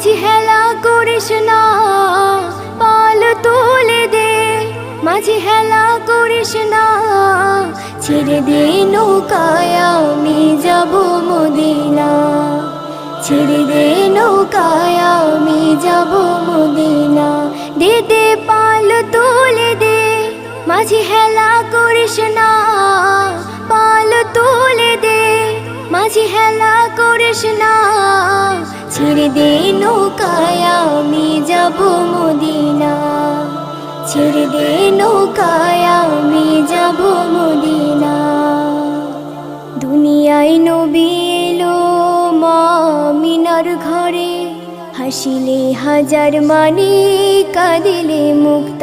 মাঝি হেলা করিস না, পাল তুলে দে। মাঝি হেলা করিস না, ছেড়ে দে নৌকায় আমি যাব মদিনা। ছেড়ে দে নৌকায় আমি যাব মদিনা। দে দে পাল তুলে দে, মাঝি হেলা করিস না, পাল তুলে দে। মাঝি হেলা করিস না, ছেড়ে দে নৌকায় আমি যাব মদিনা। ছেড়ে দে নৌকায় আমি যাব মদিনা। দুনিয়ায় নবী এলো মা মিনার ঘরে, হাসিলে হাজার মানে কাঁদিলে মুক্তা।